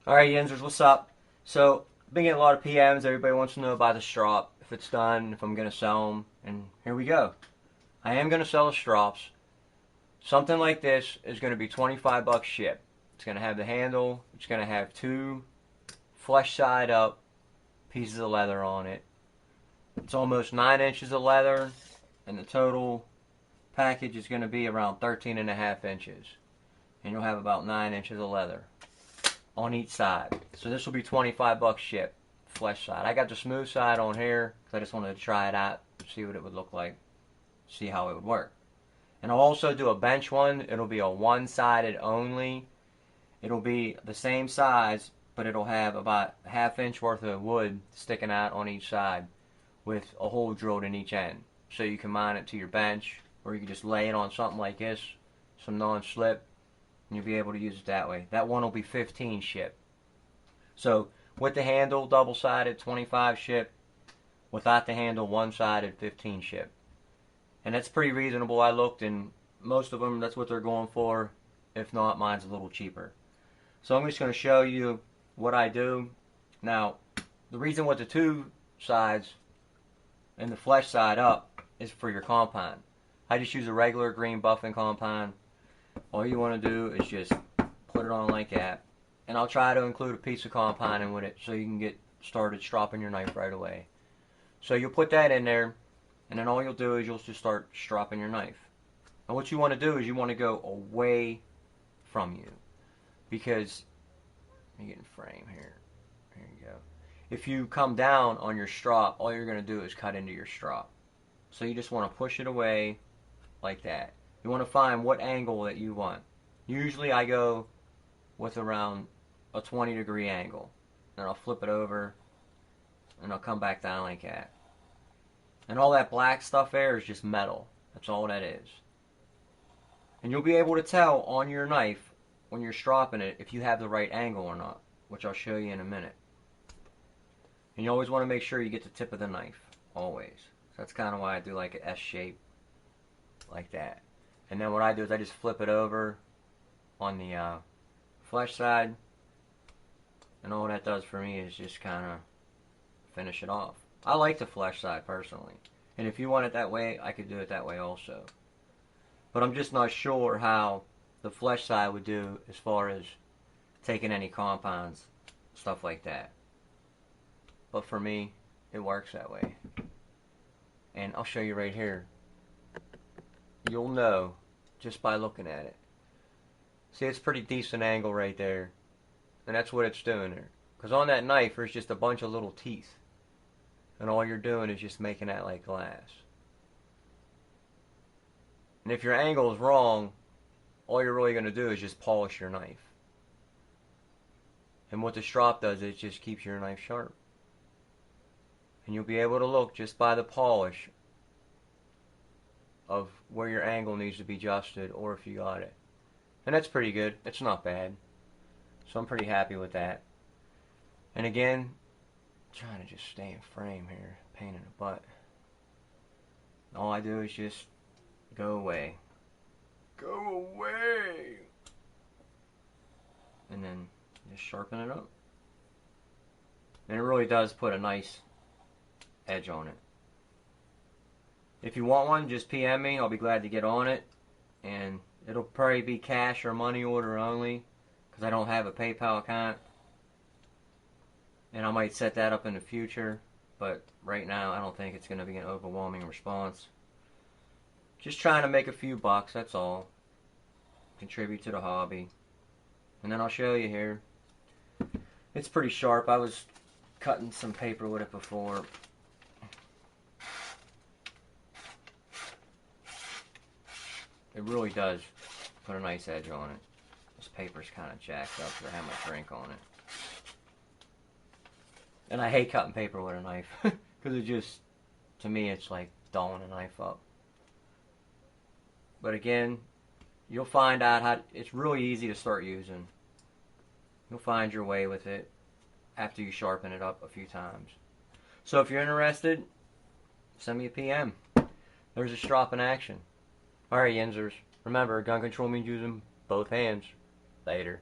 Alright, Yenzers, what's up? So, I've been getting a lot of PMs. Everybody wants to know about the Strop, if it's done, if I'm going to sell them. And here we go. I am going to sell the Strops. Something like this is going to be 25 bucks shipped. It's going to have the handle. It's going to have two flesh side up pieces of leather on it. It's almost 9 inches of leather, and the total package is going to be around 13 and a half inches. And you'll have about 9 inches of leather on each side. So this will be 25 bucks shipped, flesh side. I got the smooth side on here because I just wanted to try it out, see what it would look like, see how it would work. And I'll also do a bench one. It'll be a one-sided only. It'll be the same size, but it'll have about a half-inch worth of wood sticking out on each side with a hole drilled in each end. So you can mount it to your bench, or you can just lay it on something like this, some non-slip, and you'll be able to use it that way. That one will be 15 ship. So with the handle, double-sided, 25 ship. Without the handle, one-sided, 15 ship. And that's pretty reasonable. I looked, and most of them, that's what they're going for. If not, mine's a little cheaper. So I'm just going to show you what I do. Now, the reason with the two sides and the flesh side up is for your compound. I just use a regular green buffing compound. All you want to do is just put it on like that. And I'll try to include a piece of compounding with it so you can get started stropping your knife right away. So you'll put that in there, and then all you'll do is you'll just start stropping your knife. And what you want to do is you want to go away from you. Because, let me get in frame here. There you go. If you come down on your strop, all you're going to do is cut into your strop. So you just want to push it away like that. You want to find what angle that you want. Usually I go with around a 20-degree angle. Then I'll flip it over and I'll come back down like that. And all that black stuff there is just metal. That's all that is. And you'll be able to tell on your knife when you're stropping it if you have the right angle or not, which I'll show you in a minute. And you always want to make sure you get the tip of the knife, always. So that's kind of why I do like an S shape, like that. And then what I do is I just flip it over on the flesh side, and all that does for me is just kind of finish it off. I like the flesh side personally, and if you want it that way, I could do it that way also. But I'm just not sure how the flesh side would do as far as taking any compounds, stuff like that. But for me, it works that way. And I'll show you right here. You'll know just by looking at it. See, it's a pretty decent angle right there. And that's what it's doing there. Because on that knife, there's just a bunch of little teeth. And all you're doing is just making that like glass. And if your angle is wrong, all you're really going to do is just polish your knife. And what the strop does is it just keeps your knife sharp. And you'll be able to look just by the polish of where your angle needs to be adjusted or if you got it. And that's pretty good. It's not bad. So I'm pretty happy with that. And again, trying to just stay in frame here. Pain in the butt. All I do is just go away. Go away! And then just sharpen it up. And it really does put a nice edge on it. If you want one, just PM me. I'll be glad to get on it. And it'll probably be cash or money order only because I don't have a PayPal account. And I might set that up in the future. But right now, I don't think it's going to be an overwhelming response. Just trying to make a few bucks, that's all. Contribute to the hobby. And then I'll show you here. It's pretty sharp. I was cutting some paper with it before. It really does put a nice edge on it. This paper's kind of jacked up because I have my drink on it. And I hate cutting paper with a knife because it just, to me, it's like dulling a knife up. But again, you'll find out how, it's really easy to start using. You'll find your way with it after you sharpen it up a few times. So if you're interested, send me a PM. There's a strop in action. Alright, Yenzers. Remember, gun control means using both hands. Later.